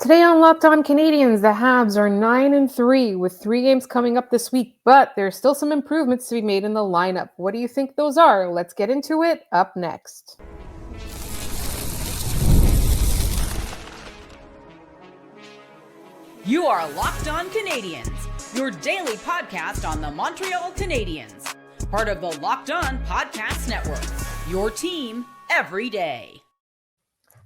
Today on Locked On Canadiens, the Habs are 9-3 with 3 games coming up this week, but there's still some improvements to be made in the lineup. What do you think those are? Let's get into it up next. You are Locked On Canadiens, your daily podcast on the Montreal Canadiens, part of the Locked On Podcast Network, your team every day.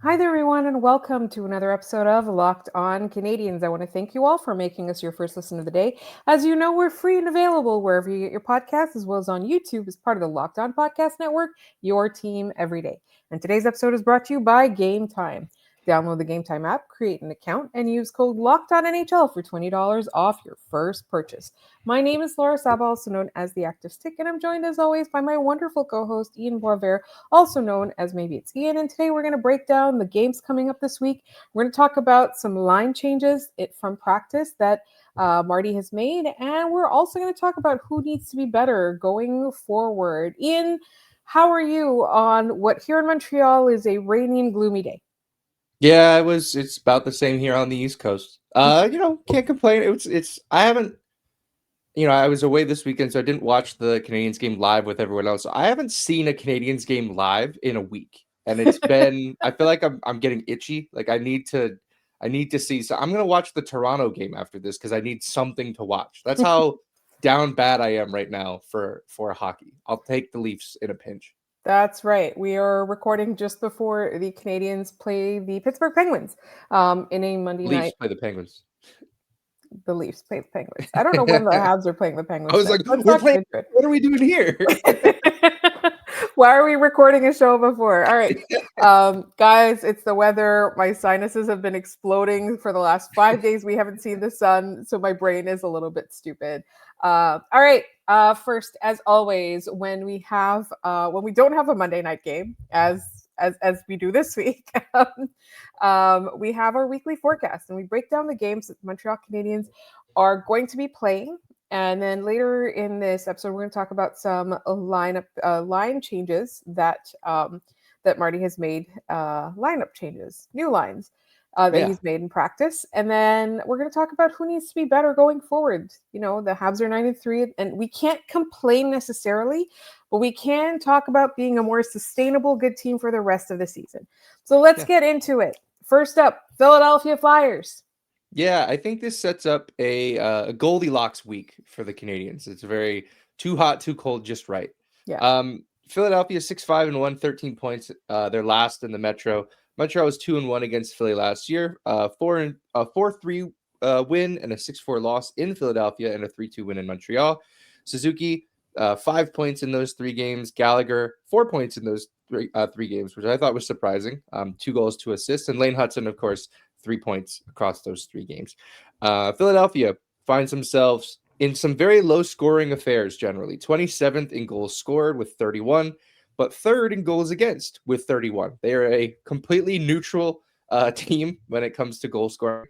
Hi there, everyone, and welcome to another episode of Locked On Canadiens. I want to thank you all for making us your first listen of the day. As you know, we're free and available wherever you get your podcasts, as well as on YouTube as part of the Locked On Podcast Network, your team every day. And today's episode is brought to you by Game Time. Download the Game Time app, create an account, and use code LOCKEDONNHL for $20 off your first purchase. My name is Laura Saba, also known as the Active Stick, and I'm joined as always by my wonderful co-host Ian Boisvert, also known as Maybe It's Ian. And today we're going to break down the games coming up this week. We're going to talk about some line changes from practice that Marty has made, and we're also going to talk about who needs to be better going forward. Ian, how are you on what here in Montreal is a rainy and gloomy day? Yeah, it's about the same here on the East Coast. Can't complain. I was away this weekend, so I didn't watch the Canadiens game live with everyone else. So I haven't seen a Canadiens game live in a week. And it's been I feel like I'm getting itchy. Like I need to see. So I'm gonna watch the Toronto game after this because I need something to watch. That's how down bad I am right now for hockey. I'll take the Leafs in a pinch. That's right. We are recording just before the Canadiens play the Pittsburgh Penguins in a Monday night. Leafs play the Penguins. The Leafs play the Penguins. I don't know when the Habs are playing the Penguins. I was like, we're playing. What are we doing here? Why are we recording a show before? All right. Guys, it's the weather. My sinuses have been exploding for the last 5 days. We haven't seen the sun, so my brain is a little bit stupid. All right. First, as always, when we don't have a Monday night game, as we do this week, we have our weekly forecast, and we break down the games that the Montreal Canadiens are going to be playing. And then later in this episode, we're going to talk about some line changes that Marty has made, lineup changes, new lines he's made in practice. And then we're going to talk about who needs to be better going forward. You know, the Habs are 9-3, and we can't complain necessarily, but we can talk about being a more sustainable, good team for the rest of the season. So let's get into it. First up, Philadelphia Flyers. Yeah, I think this sets up a Goldilocks week for the Canadiens. It's very too hot, too cold, just right. Yeah. Philadelphia 6-5-1, 13 points. They're last in the Metro. Montreal was 2-1 against Philly last year. 4-3 win and a 6-4 loss in Philadelphia and a 3-2 win in Montreal. Suzuki 5 points in those 3 games. Gallagher 4 points in those three games, which I thought was surprising. 2 goals, 2 assists, and Lane Hudson, of course, 3 points across those 3 games. Philadelphia finds themselves in some very low scoring affairs generally. 27th in goals scored with 31, but 3rd in goals against with 31. They are a completely neutral team when it comes to goal scoring.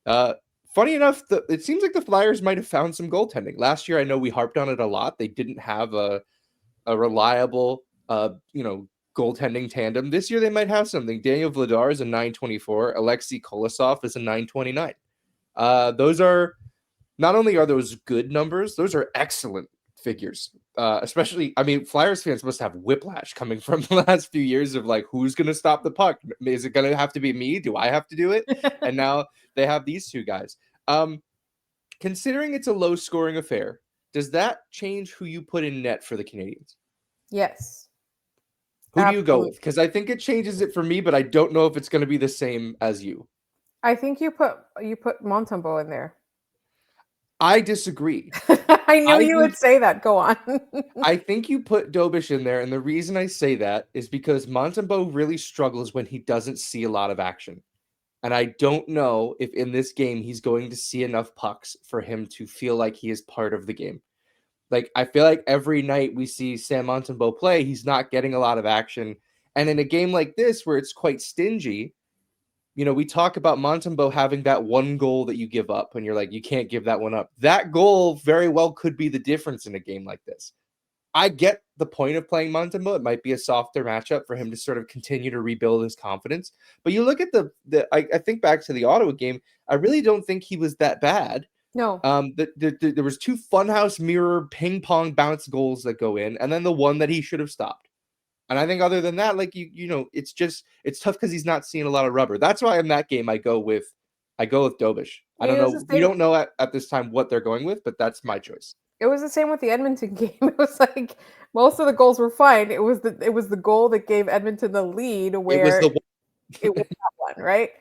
Funny enough, it seems like the Flyers might have found some goaltending. Last year, I know we harped on it a lot. They didn't have a reliable, goaltending tandem. This year, they might have something. Daniel Vladar is a 924. Alexei Kolosov is a 929. Those are not only are those good numbers, those are excellent figures. Especially, I mean, Flyers fans must have whiplash coming from the last few years of like, who's going to stop the puck? Is it going to have to be me? Do I have to do it? And now they have these 2 guys. Considering it's a low scoring affair, does that change who you put in net for the Canadiens? Yes. Who do you go with? Because I think it changes it for me, but I don't know if it's going to be the same as you. I think you put Montembeault in there. I disagree. I knew you would say that. Go on. I think you put Dobes in there, and the reason I say that is because Montembeault really struggles when he doesn't see a lot of action. And I don't know if in this game he's going to see enough pucks for him to feel like he is part of the game. Like, I feel like every night we see Sam Montembeault play, he's not getting a lot of action. And in a game like this, where it's quite stingy, we talk about Montembeault having that one goal that you give up, and you're like, you can't give that one up. That goal very well could be the difference in a game like this. I get the point of playing Montembeault. It might be a softer matchup for him to sort of continue to rebuild his confidence. But you look at I think back to the Ottawa game, I really don't think he was that bad. No. There was 2 funhouse mirror ping pong bounce goals that go in, and then the one that he should have stopped. And I think other than that, like it's tough because he's not seeing a lot of rubber. That's why in that game I go with Dobes. I don't know. We don't know at this time what they're going with, but that's my choice. It was the same with the Edmonton game. It was like most of the goals were fine. It was the goal that gave Edmonton the lead where it was that one, right?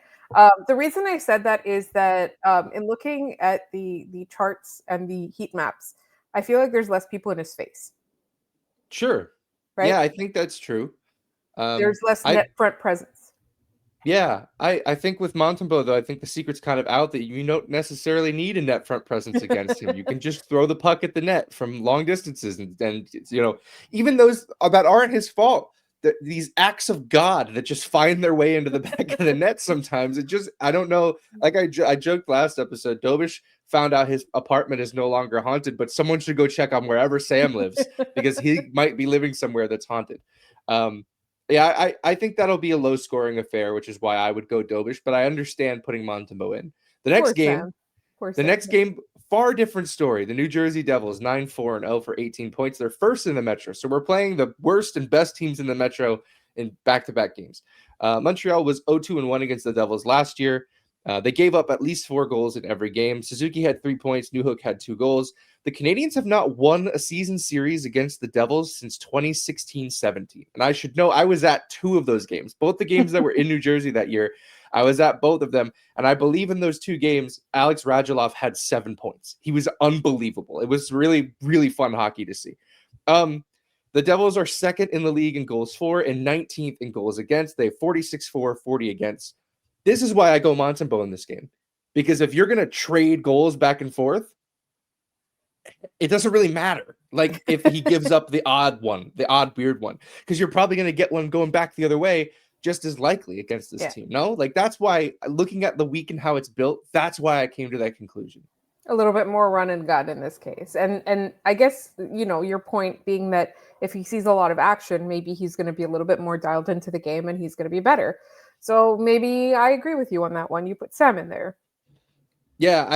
The reason I said that is that in looking at the charts and the heat maps, I feel like there's less people in his face. Sure. Right? Yeah, I think that's true. There's less net front presence. Yeah, I think with Montembeault, though, I think the secret's kind of out that you don't necessarily need a net front presence against him. You can just throw the puck at the net from long distances, and even those that aren't his fault. These acts of God that just find their way into the back of the net sometimes. I don't know. Like I joked last episode, Dobes found out his apartment is no longer haunted, but someone should go check on wherever Sam lives because he might be living somewhere that's haunted. Yeah, I think that'll be a low scoring affair, which is why I would go Dobes, but I understand putting Montembeault in. The next game, far different story. The New Jersey Devils 9-4-0 for 18 points. They're first in the Metro. So we're playing the worst and best teams in the Metro in back-to-back games. Montreal was 0-2-1 against the Devils last year. They gave up at least 4 goals in every game. Suzuki had 3 points. Newhook had 2 goals. The Canadiens have not won a season series against the Devils since 2016-17. And I should know I was at 2 of those games. Both the games that were in New Jersey that year, I was at both of them. And I believe in those 2 games, Alex Radulov had 7 points. He was unbelievable. It was really, really fun hockey to see. The Devils are second in the league in goals for and 19th in goals against. They have 46 for, 40 against. This is why I go Montembeault in this game. Because if you're going to trade goals back and forth, it doesn't really matter. Like if he gives up the odd weird one, because you're probably going to get one going back the other way just as likely against this team. No, like that's why looking at the week and how it's built, that's why I came to that conclusion. A little bit more run and gun in this case. And I guess, your point being that if he sees a lot of action, maybe he's going to be a little bit more dialed into the game and he's going to be better. So maybe I agree with you on that one. You put Sam in there. Yeah,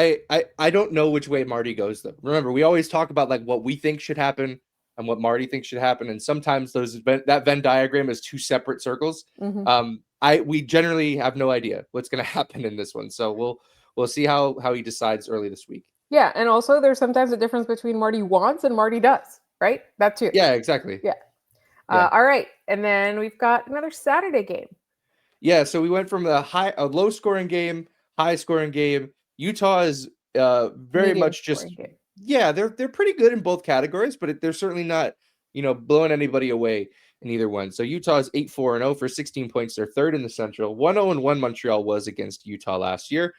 I don't know which way Marty goes, though. Remember, we always talk about like what we think should happen and what Marty thinks should happen, and sometimes that Venn diagram is 2 separate circles. Mm-hmm. We generally have no idea what's going to happen in this one, so we'll see how he decides early this week. Yeah, and also there's sometimes a difference between Marty wants and Marty does, right? That too. Yeah, exactly. Yeah. All right, and then we've got another Saturday game. Yeah, so we went from a low scoring game, high scoring game. Utah is very medium much just game. Yeah, they're pretty good in both categories, but they're certainly not blowing anybody away in either one. So Utah is 8-4-0 for 16 points. They're third in the Central. 1-0-1 Montreal was against Utah last year.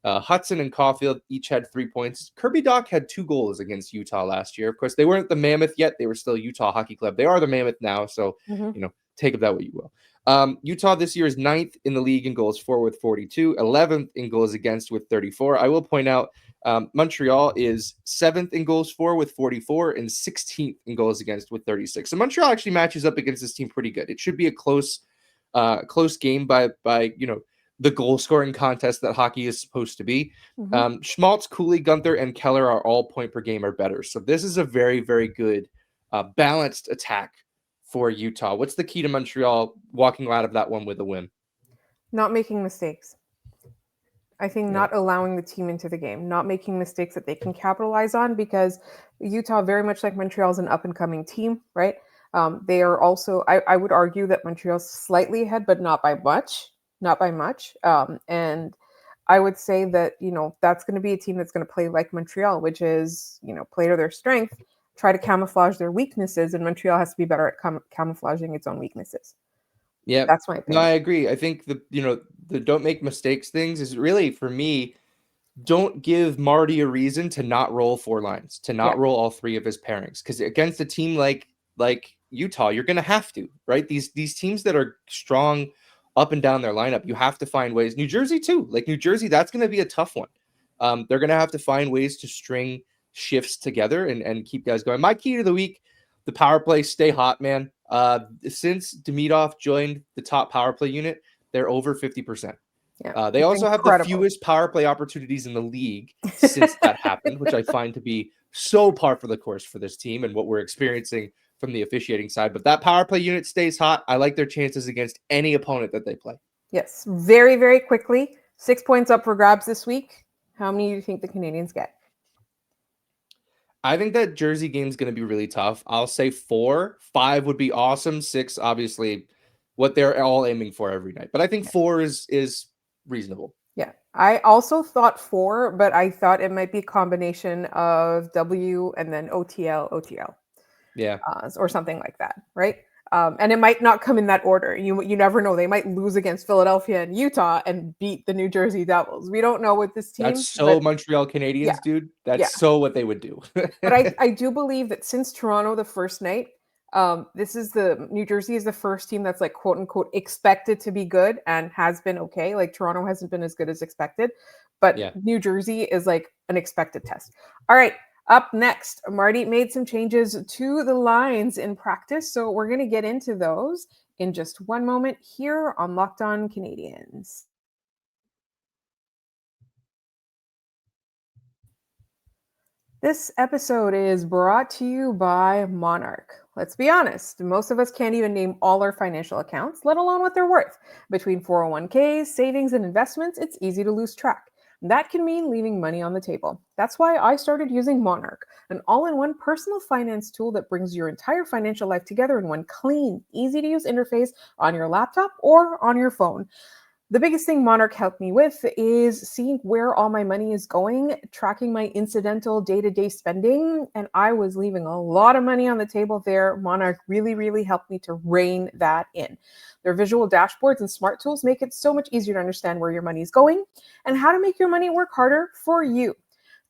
Hudson and Caulfield each had 3 points. Kirby Dach had 2 goals against Utah last year. Of course, they weren't the Mammoth yet. They were still Utah Hockey Club. They are the Mammoth now, so take of that what you will. Utah this year is 9th in the league in goals for with 42, 11th in goals against with 34. I will point out Montreal is 7th in goals for with 44 and 16th in goals against with 36. So Montreal actually matches up against this team pretty good. It should be a close game by the goal scoring contest that hockey is supposed to be. Schmaltz, Cooley, Gunther, and Keller are all point per game or better. So this is a very, very good balanced attack for Utah. What's the key to Montreal walking out of that one with a win? Not making mistakes. I think not allowing the team into the game, not making mistakes that they can capitalize on, because Utah, very much like Montreal, is an up-and-coming team, right? They are also, I would argue that Montreal's slightly ahead, but not by much. And I would say that, that's going to be a team that's going to play like Montreal, which is, play to their strength, try to camouflage their weaknesses, and Montreal has to be better at camouflaging its own weaknesses. Yeah, that's my opinion. No, I agree. I think the don't make mistakes things is really, for me, don't give Marty a reason to not roll 4 lines, to not roll all 3 of his pairings, because against a team like Utah, you're going to have to, right? These teams that are strong up and down their lineup, you have to find ways. New Jersey too, like New Jersey, that's going to be a tough one. They're going to have to find ways to string shifts together and keep guys going. My key to the week, the power play stay hot, man. Since Demidov joined the top power play unit, they're over 50%. Yeah, They it's also have the incredible. fewest power play opportunities in the league since that happened, which I find to be so par for the course for this team and what we're experiencing from the officiating side. But that power play unit stays hot. I like their chances against any opponent that they play. Yes, very, very quickly. 6 points up for grabs this week. How many do you think the Canadiens get? I think that Jersey game is going to be really tough. I'll say 4. 5 would be awesome. 6, obviously, what they're all aiming for every night. But I think 4 is reasonable. Yeah, I also thought 4, but I thought it might be a combination of W and then OTL. Yeah. Or something like that, right? And it might not come in that order. You never know. They might lose against Philadelphia and Utah and beat the New Jersey Devils. We don't know with this team. That's so Montreal Canadiens, yeah, dude. That's so what they would do. But I do believe that since Toronto the first night, this is the New Jersey is the first team that's like quote unquote expected to be good and has been okay. Like Toronto hasn't been as good as expected, but New Jersey is like an expected test. All right. Up next, Marty made some changes to the lines in practice, so we're going to get into those in just one moment here on Locked On Canadiens. This episode is brought to you by Monarch. Let's be honest, most of us can't even name all our financial accounts, let alone what they're worth. Between 401ks, savings, and investments, it's easy to lose track. That can mean leaving money on the table. That's why I started using Monarch, an all-in-one personal finance tool that brings your entire financial life together in one clean, easy-to-use interface on your laptop or on your phone. The biggest thing Monarch helped me with is seeing where all my money is going, tracking my incidental day-to-day spending, and I was leaving a lot of money on the table there. Monarch really, really helped me to rein that in. Their visual dashboards and smart tools make it so much easier to understand where your money is going and how to make your money work harder for you.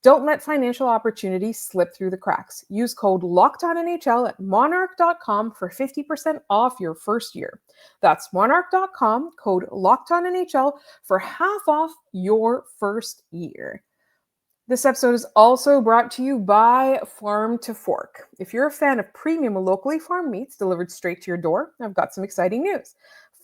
Don't let financial opportunities slip through the cracks. Use code LOCKEDONNHL at monarch.com for 50% off your first year. That's monarch.com, code LOCKEDONNHL for half off your first year. This episode is also brought to you by Farm to Fork. If you're a fan of premium locally farmed meats delivered straight to your door, I've got some exciting news.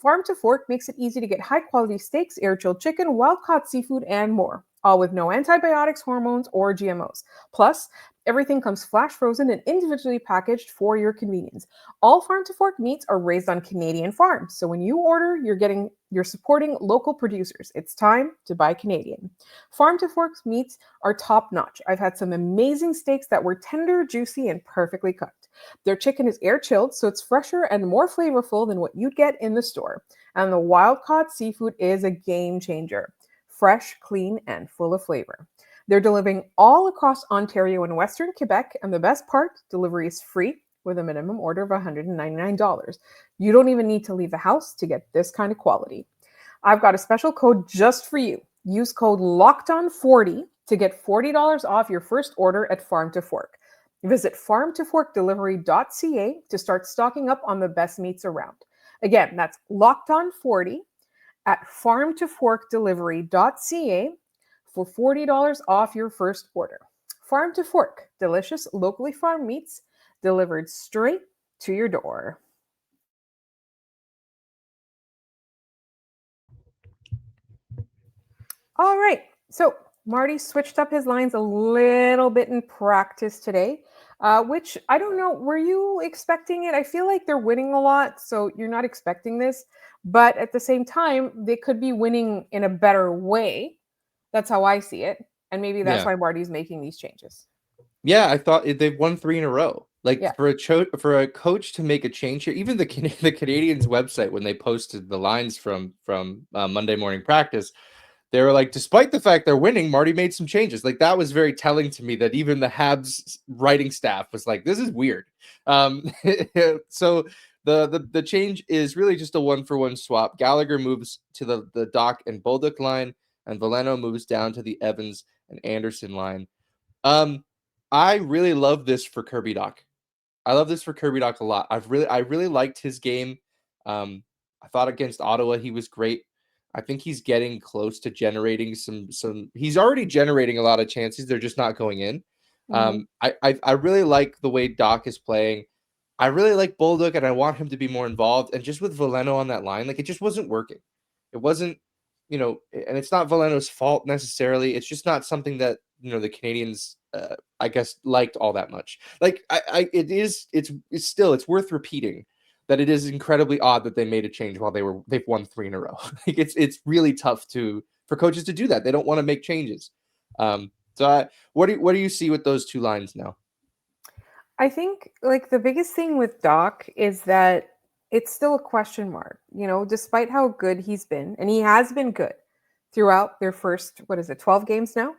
Farm to Fork makes it easy to get high-quality steaks, air-chilled chicken, wild-caught seafood, and more, all with no antibiotics, hormones, or GMOs. Plus, everything comes flash frozen and individually packaged for your convenience. All Farm to Fork meats are raised on Canadian farms, so when you order, you're supporting local producers. It's time to buy Canadian. Farm to Fork's meats are top-notch. I've had some amazing steaks that were tender, juicy, and perfectly cooked. Their chicken is air-chilled, so it's fresher and more flavorful than what you'd get in the store. And the wild-caught seafood is a game changer. Fresh, clean, and full of flavor. They're delivering all across Ontario and Western Quebec, and the best part, delivery is free with a minimum order of $199. You don't even need to leave the house to get this kind of quality. I've got a special code just for you. Use code LOCKEDON40 to get $40 off your first order at Farm to Fork. Visit farmtoforkdelivery.ca to start stocking up on the best meats around. Again, that's LOCKEDON40 at farmtoforkdelivery.ca for $40 off your first order. Farm to Fork, delicious locally farmed meats delivered straight to your door. All right, so Marty switched up his lines a little bit in practice today, which I don't know, were you expecting it? I feel like they're winning a lot, so you're not expecting this, but at the same time, they could be winning in a better way. That's how I see it, and maybe that's why Marty's making these changes. Yeah, I thought they've won 3 in a row. Like for a coach to make a change here, even the Canadiens website when they posted the lines from Monday morning practice, they were like, despite the fact they're winning, Marty made some changes. Like that was very telling to me that even the Habs writing staff was like, this is weird. So the change is really just a 1-for-1 swap. Gallagher moves to the Dach and Bolduc line, and Valeno moves down to the Evans and Anderson line. I really love this for Kirby Dach. I love this for Kirby Dach a lot. I really liked his game. I thought against Ottawa he was great. I think he's getting close to generating some. He's already generating a lot of chances. They're just not going in. I really like the way Dach is playing. I really like Bolduc, and I want him to be more involved. And just with Valeno on that line, like it just wasn't working. It wasn't, and it's not Valeno's fault necessarily. It's just not something that the Canadians, I guess, liked all that much. Like it's worth repeating that it is incredibly odd that they made a change while they've won 3 in a row. Like it's really tough for coaches to do that. They don't want to make changes. What do you see with those two lines now? I think like the biggest thing with Dach is that it's still a question mark, despite how good he's been, and he has been good throughout their first, 12 games now?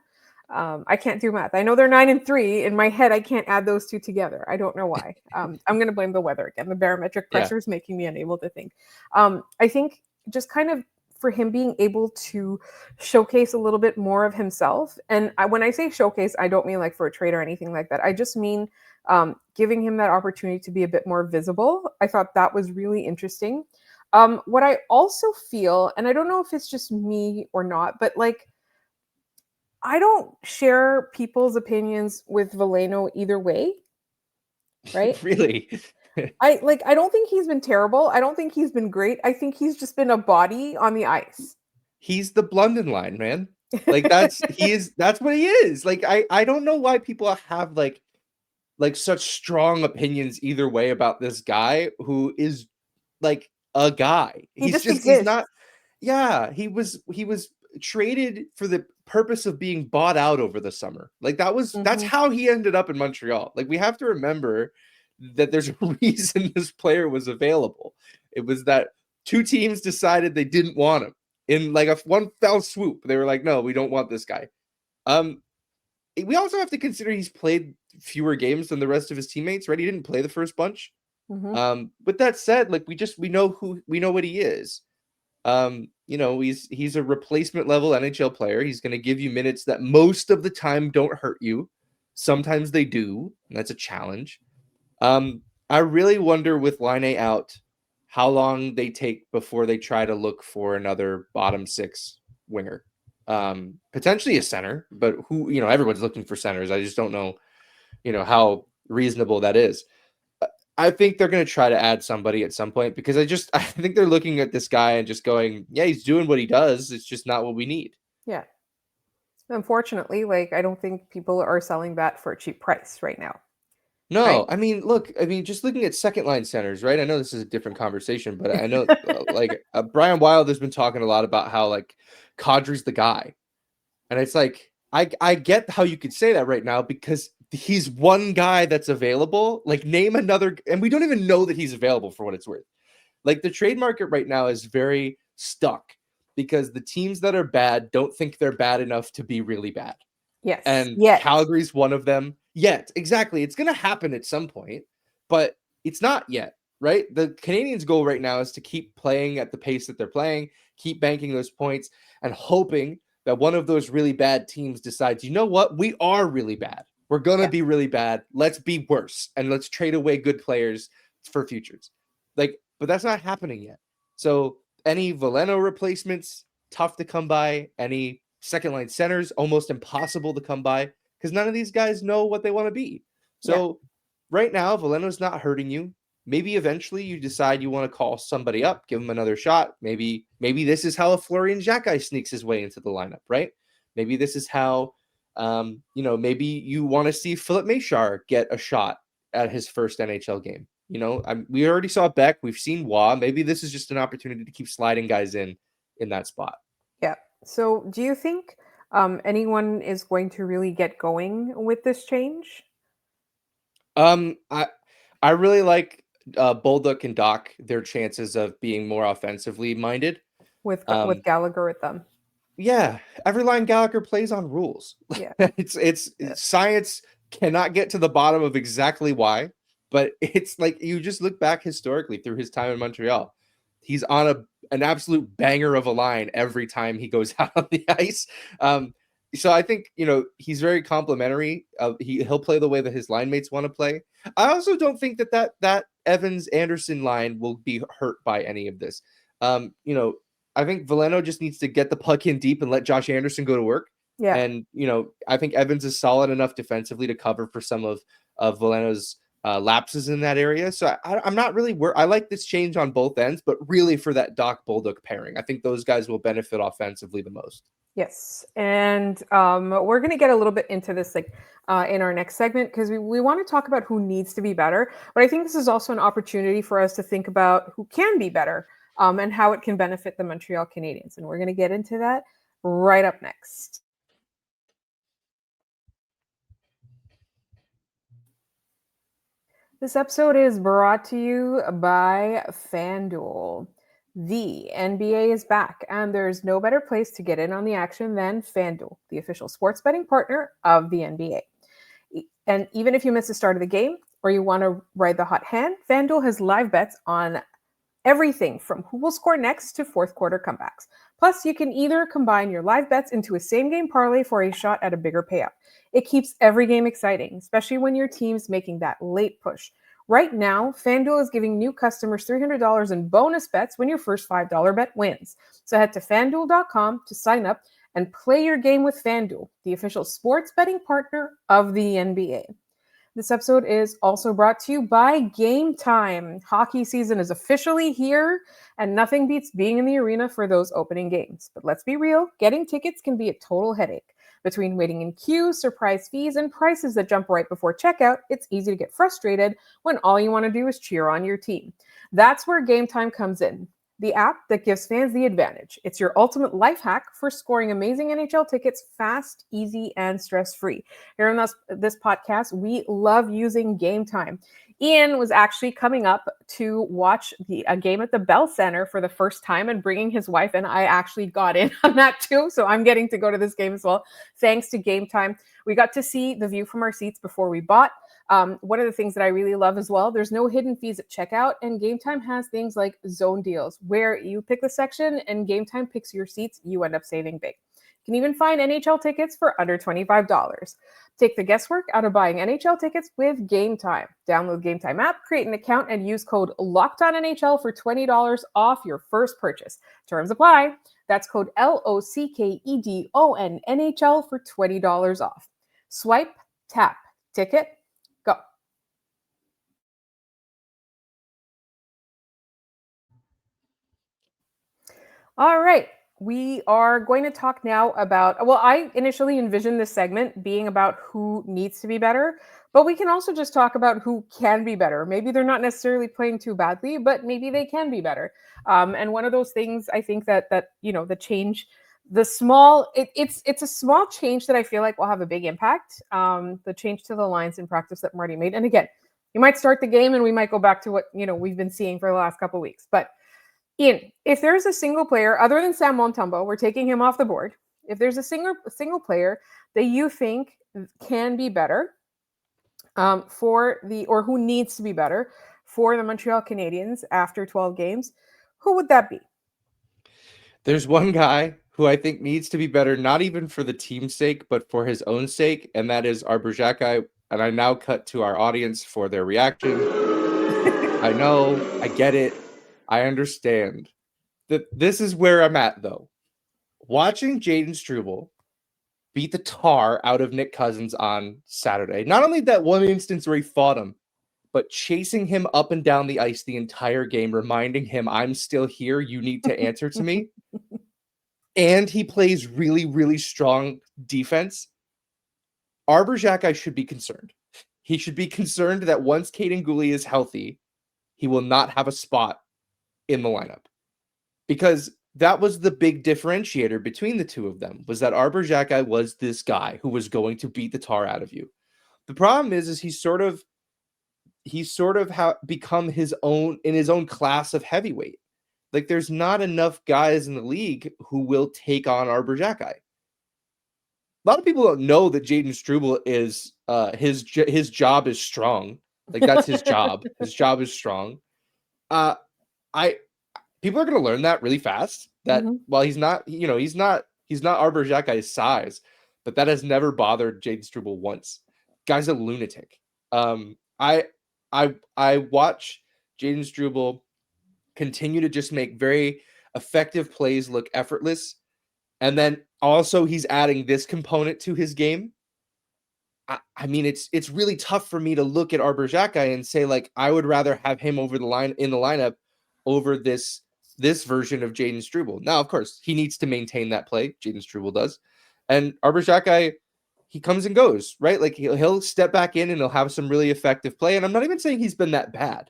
I can't do math. I know they're 9-3. In my head, I can't add those two together. I don't know why. I'm going to blame the weather again. The barometric pressure is making me unable to think. I think just kind of for him being able to showcase a little bit more of himself. And when I say showcase, I don't mean like for a trade or anything like that. I just mean giving him that opportunity to be a bit more visible. I thought that was really interesting. What I also feel, and I don't know if it's just me or not, but like, I don't share people's opinions with Valeno either way. Right? Really? I don't think he's been terrible. I don't think he's been great. I think he's just been a body on the ice. He's the Blunden line, man. Like that's what he is. Like I don't know why people have like such strong opinions either way about this guy who is like a guy. He's not. Yeah, he was traded for the purpose of being bought out over the summer. Like that's how he ended up in Montreal. Like we have to remember that there's a reason this player was available. It was that 2 teams decided they didn't want him in like a one fell swoop. They were like, no, we don't want this guy. We also have to consider he's played fewer games than the rest of his teammates, right? He didn't play the first bunch. With that said, like we know what he is. He's a replacement level NHL player. He's going to give you minutes that most of the time don't hurt you. Sometimes they do, and that's a challenge. I really wonder with Laine out how long they take before they try to look for another bottom 6 winger. Potentially a center, but everyone's looking for centers. I just don't know, how reasonable that is. I think they're going to try to add somebody at some point because I think they're looking at this guy and just going, yeah, he's doing what he does. It's just not what we need. Yeah. Unfortunately, like I don't think people are selling that for a cheap price right now. No, right? Just looking at second line centers, right? I know this is a different conversation, but I know Brian Wilde has been talking a lot about how like Kadri's the guy. And it's like, I get how you could say that right now because he's one guy that's available. Like name another, and we don't even know that he's available for what it's worth. Like the trade market right now is very stuck because the teams that are bad don't think they're bad enough to be really bad. Yes. And Calgary's one of them. Yet, exactly. It's going to happen at some point, but it's not yet, right? The Canadiens' goal right now is to keep playing at the pace that they're playing, keep banking those points, and hoping that one of those really bad teams decides, you know what? We are really bad. We're going to be really bad. Let's be worse, and let's trade away good players for futures. But that's not happening yet. So any Valeno replacements, tough to come by. Any second-line centers, almost impossible to come by. Because none of these guys know what they want to be. So right now, Valeno's not hurting you. Maybe eventually you decide you want to call somebody up, give him another shot. Maybe this is how a Arber Xhekaj sneaks his way into the lineup, right? Maybe this is how, maybe you want to see Philip Machar get a shot at his first NHL game. We already saw Beck. We've seen Waugh. Maybe this is just an opportunity to keep sliding guys in that spot. Yeah. So do you think anyone is going to really get going with this change? I really like Bolduc and Dach, their chances of being more offensively minded. With Gallagher with them. Yeah, every line Gallagher plays on rules. Yeah. It's science cannot get to the bottom of exactly why, but it's like you just look back historically through his time in Montreal. He's on an absolute banger of a line every time he goes out on the ice. So I think, he's very complimentary. He'll play the way that his line mates want to play. I also don't think that Evans-Anderson line will be hurt by any of this. I think Valeno just needs to get the puck in deep and let Josh Anderson go to work. Yeah. And, I think Evans is solid enough defensively to cover for some of Valeno's lapses in that area. So I'm not really I like this change on both ends, but really for that Dach-Bolduc pairing, I think those guys will benefit offensively the most. Yes, and we're going to get a little bit into this in our next segment because we want to talk about who needs to be better. But I think this is also an opportunity for us to think about who can be better and how it can benefit the Montreal Canadiens. And we're going to get into that right up next. This episode is brought to you by FanDuel. The NBA is back, and there's no better place to get in on the action than FanDuel, the official sports betting partner of the NBA. And even if you miss the start of the game or you want to ride the hot hand, FanDuel has live bets on everything from who will score next to fourth quarter comebacks. Plus, you can either combine your live bets into a same game parlay for a shot at a bigger payout. It keeps every game exciting, especially when your team's making that late push. Right now, FanDuel is giving new customers $300 in bonus bets when your first $5 bet wins. So head to FanDuel.com to sign up and play your game with FanDuel, the official sports betting partner of the NBA. This episode is also brought to you by Game Time. Hockey season is officially here, and nothing beats being in the arena for those opening games. But let's be real, getting tickets can be a total headache. Between waiting in queues, surprise fees, and prices that jump right before checkout, it's easy to get frustrated when all you want to do is cheer on your team. That's where Game Time comes in, the app that gives fans the advantage. It's your ultimate life hack for scoring amazing NHL tickets fast, easy, and stress-free. Here on this podcast, we love using Game Time. Ian was actually coming up to watch a game at the Bell Center for the first time and bringing his wife, and I actually got in on that too, so I'm getting to go to this game as well, thanks to Game Time. We got to see the view from our seats before we bought. One of the things that I really love as well, there's no hidden fees at checkout, and Game Time has things like zone deals, where you pick the section and Game Time picks your seats. You end up saving big. You can even find NHL tickets for under $25. Take the guesswork out of buying NHL tickets with Game Time. Download Game Time app, create an account, and use code LOCKEDONNHL for $20 off your first purchase. Terms apply. That's code LOCKEDONNHL for $20 off. Swipe, tap, ticket, go. All right. We are going to talk now about, well, I initially envisioned this segment being about who needs to be better, but we can also just talk about who can be better. Maybe they're not necessarily playing too badly, but maybe they can be better. And one of those things, I think that the change, it's a small change that I feel like will have a big impact. The change to the lines in practice that Marty made. And again, you might start the game and we might go back to what, we've been seeing for the last couple of weeks, but Ian, if there's a single player other than Sam Montembeault, we're taking him off the board. If there's a single player that you think can be better or who needs to be better for the Montreal Canadiens after 12 games, who would that be? There's one guy who I think needs to be better, not even for the team's sake, but for his own sake, and that is Arber Xhekaj. And I now cut to our audience for their reaction. I know, I get it. I understand that this is where I'm at, though. Watching Jayden Struble beat the tar out of Nick Cousins on Saturday. Not only that one instance where he fought him, but chasing him up and down the ice the entire game, reminding him, I'm still here. You need to answer to me. And he plays really, really strong defense. Arber Xhekaj should be concerned. He should be concerned that once Kaiden Guhle is healthy, he will not have a spot in the lineup, because that was the big differentiator between the two of them, was that Arber Xhekaj was this guy who was going to beat the tar out of you. The problem is he's sort of become his own in his own class of heavyweight. Like, there's not enough guys in the league who will take on Arber Xhekaj. A lot of people don't know that Jayden Struble is his job is strong. Like, that's his job. His job is strong. People are going to learn that really fast. That while he's not Arber Xhekaj's size, but that has never bothered Jayden Struble once. Guy's a lunatic. I watch Jayden Struble continue to just make very effective plays look effortless, and then also he's adding this component to his game. I mean, it's really tough for me to look at Arber Xhekaj and say, like, I would rather have him over the line in the lineup over this version of Jayden Struble. Now, of course, he needs to maintain that play. Jayden Struble does. And Arber Xhekaj, he comes and goes, right? Like, he'll step back in and he'll have some really effective play. And I'm not even saying he's been that bad.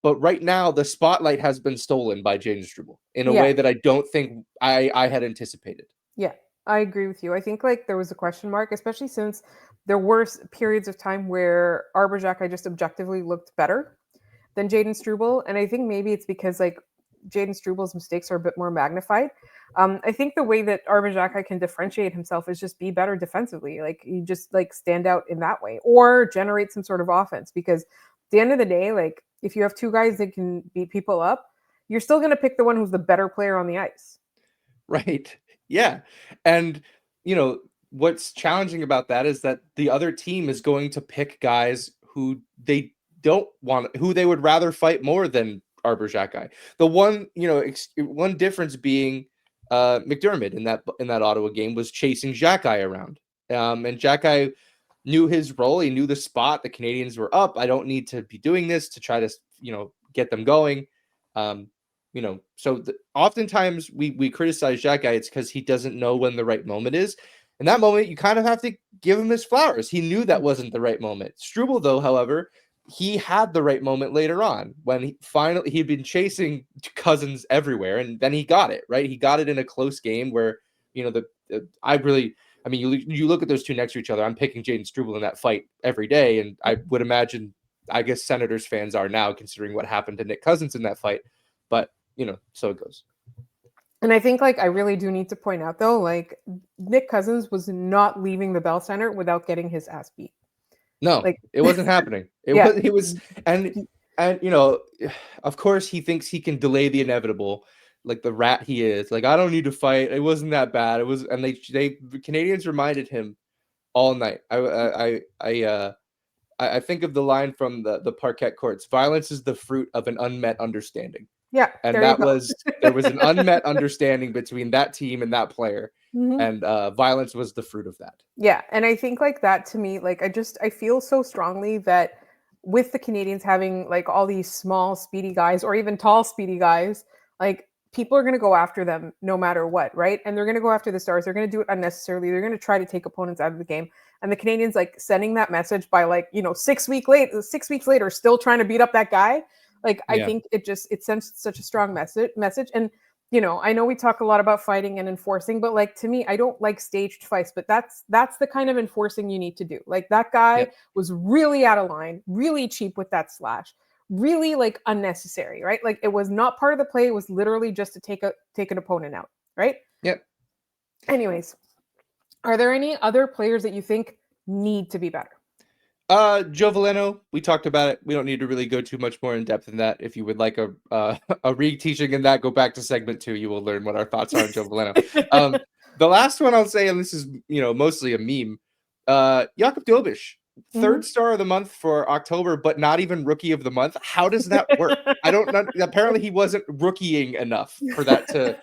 But right now, the spotlight has been stolen by Jayden Struble in a way that I don't think I had anticipated. Yeah, I agree with you. I think like there was a question mark, especially since there were periods of time where Arber Xhekaj just objectively looked better than Jayden Struble. And I think maybe it's because like Jayden Struble's mistakes are a bit more magnified. I think the way that Arber Xhekaj can differentiate himself is just be better defensively. Like you just like stand out in that way or generate some sort of offense. Because at the end of the day, like if you have two guys that can beat people up, you're still going to pick the one who's the better player on the ice. Right. Yeah. And, you know, what's challenging about that is that the other team is going to pick guys who they don't want, who they would rather fight more than Arber Xhekaj. The one, you know, one difference being McDermott in that Ottawa game was chasing Xhekaj around. And Xhekaj knew his role. He knew the spot. The Canadiens were up. I don't need to be doing this to try to, you know, get them going. You know, so oftentimes we criticize Xhekaj. It's because he doesn't know when the right moment is. In that moment, you kind of have to give him his flowers. He knew that wasn't the right moment. Struble, though, however, he had the right moment later on when he'd been chasing Cousins everywhere, and then he got it, right? He got it in a close game where, you know, I mean, you look at those two next to each other. I'm picking Jayden Struble in that fight every day, and I would imagine, I guess Senators fans are now, considering what happened to Nick Cousins in that fight. But, you know, so it goes. And I think, like, I really do need to point out, though, like, Nick Cousins was not leaving the Bell Center without getting his ass beat. No, like, it wasn't happening. It was, and you know, of course, he thinks he can delay the inevitable, like the rat he is. Like, I don't need to fight. It wasn't that bad. It was, and the Canadiens reminded him all night. I think of the line from the parquet courts: "Violence is the fruit of an unmet understanding." Yeah, and there was an unmet understanding between that team and that player, and violence was the fruit of that. Yeah, and I think like that to me, like I feel so strongly that with the Canadiens having like all these small, speedy guys, or even tall, speedy guys, like people are going to go after them no matter what, right? And they're going to go after the stars. They're going to do it unnecessarily. They're going to try to take opponents out of the game. And the Canadiens like sending that message by like, you know, 6 weeks later, still trying to beat up that guy. Like, I think it sends such a strong message. And, you know, I know we talk a lot about fighting and enforcing, but like, to me, I don't like staged fights, but that's the kind of enforcing you need to do. Like that guy was really out of line, really cheap with that slash, really like unnecessary, right? Like it was not part of the play. It was literally just to take an opponent out. Right. Yep. Anyways, are there any other players that you think need to be better? Joe Valeno, we talked about it. We don't need to really go too much more in depth in that. If you would like a re-teaching in that, go back to segment 2. You will learn what our thoughts are on Joe Valeno. The last one I'll say, and this is, you know, mostly a meme, Jakub Dobes, third star of the month for October, but not even rookie of the month. How does that work? I don't know. Apparently he wasn't rookieing enough for that to.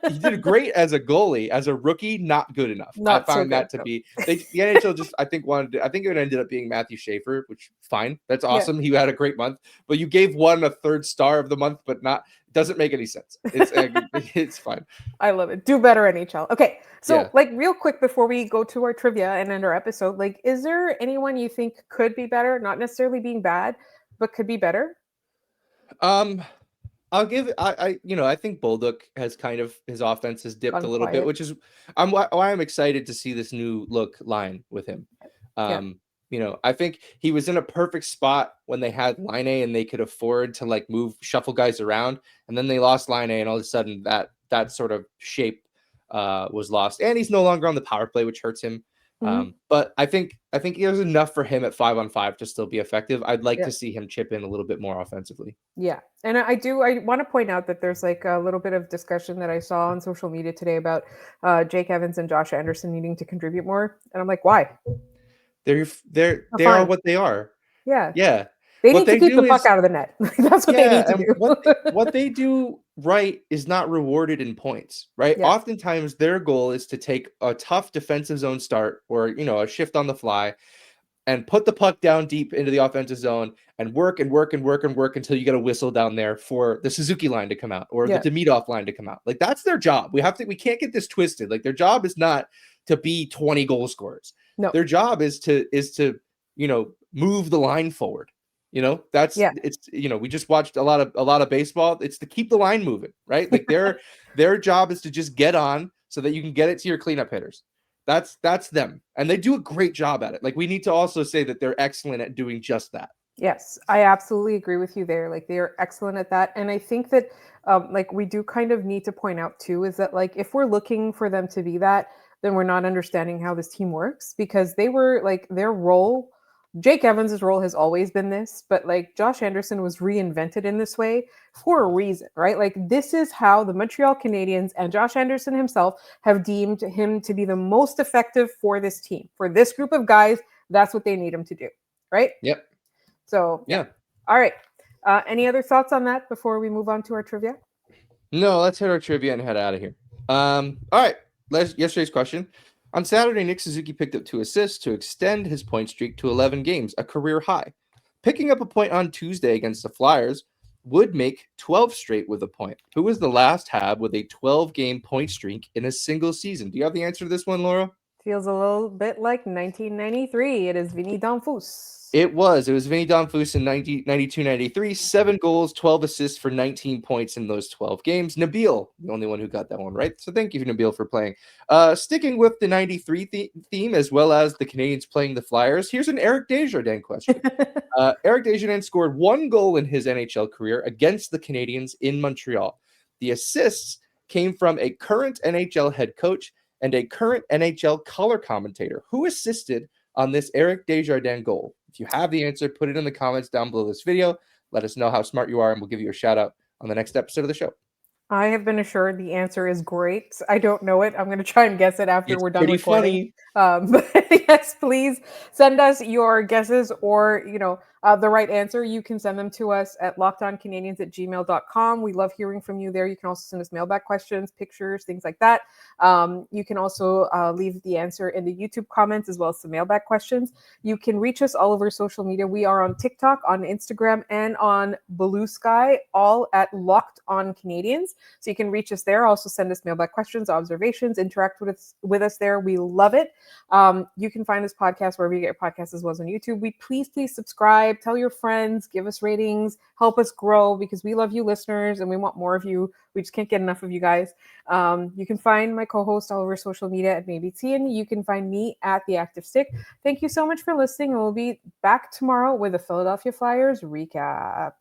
He did great as a goalie. As a rookie, not good enough. I found that to be. The NHL just, I think it ended up being Matthew Schaefer, which fine. That's awesome. He had a great month, but you gave one a third star of the month, but not. Doesn't make any sense. It's fine. I love it. Do better, NHL. Okay, so like real quick before we go to our trivia and end our episode, like, is there anyone you think could be better? Not necessarily being bad, but could be better. I'll give I think Bolduc has kind of, his offense has dipped a little bit, which is why I'm excited to see this new look line with him. You know, I think he was in a perfect spot when they had Line A and they could afford to like shuffle guys around, and then they lost Line A and all of a sudden that sort of shape was lost, and he's no longer on the power play, which hurts him. But I think there's enough for him at 5-on-5 to still be effective. I'd like to see him chip in a little bit more offensively. Yeah. And I want to point out that there's like a little bit of discussion that I saw on social media today about Jake Evans and Josh Anderson needing to contribute more. And I'm like, why? They are what they are. Yeah. Yeah. They need to keep the puck out of the net. That's what they need to do. What they do right is not rewarded in points, right? Yeah. Oftentimes their goal is to take a tough defensive zone start or, you know, a shift on the fly, and put the puck down deep into the offensive zone and work until you get a whistle down there for the Suzuki line to come out or the Demidov line to come out. Like, that's their job. We can't get this twisted. Like, their job is not to be 20 goal scorers. No. Their job is to, move the line forward. It's, we just watched a lot of baseball. It's to keep the line moving, right? Like, their job is to just get on so that you can get it to your cleanup hitters. That's them. And they do a great job at it. Like, we need to also say that they're excellent at doing just that. Yes, I absolutely agree with you there. Like, they are excellent at that. And I think that, we do kind of need to point out too, is that, like, if we're looking for them to be that, then we're not understanding how this team works, because they were, like, their role, Jake Evans' role has always been this, but, like, Josh Anderson was reinvented in this way for a reason, right? Like, this is how the Montreal Canadiens and Josh Anderson himself have deemed him to be the most effective for this team. For this group of guys, that's what they need him to do, right? Yep. So, yeah. All right. Any other thoughts on that before we move on to our trivia? No, let's hit our trivia and head out of here. All right. Yesterday's question. On Saturday, Nick Suzuki picked up 2 assists to extend his point streak to 11 games, a career high. Picking up a point on Tuesday against the Flyers would make 12 straight with a point. Who was the last Hab with a 12-game point streak in a single season? Do you have the answer to this one, Laura? Feels a little bit like 1993. It is Vinny Danfus. It was Vinny Danfus in 92-93, 7 goals, 12 assists for 19 points in those 12 games. Nabil, the only one who got that one right. So thank you, Nabil, for playing. Sticking with the 93 theme, as well as the Canadiens playing the Flyers, here's an Eric Desjardins question. Eric Desjardins scored 1 goal in his NHL career against the Canadiens in Montreal. The assists came from a current NHL head coach and a current NHL color commentator. Who assisted on this Eric Desjardins goal? If you have the answer, put it in the comments down below this video. Let us know how smart you are, and we'll give you a shout out on the next episode of the show. I have been assured the answer is great. I don't know it. I'm going to try and guess it after we're done recording. But yes, please send us your guesses or, the right answer. You can send them to us at lockedoncanadiens@gmail.com. We love hearing from you there. You can also send us mailbag questions, pictures, things like that. You can also leave the answer in the YouTube comments as well as some mailbag questions. You can reach us all over social media. We are on TikTok, on Instagram, and on Blue Sky, all at Locked On Canadiens. So you can reach us there. Also send us mailbag questions, observations, interact with us there. We love it. You can find this podcast wherever you get your podcasts as well as on YouTube. Please subscribe, tell your friends, give us ratings, help us grow, because we love you listeners and we want more of you. We just can't get enough of you guys. You can find my co-host all over social media at MaybeT, and you can find me at The Active Stick. Thank you so much for listening, and we'll be back tomorrow with a Philadelphia Flyers recap.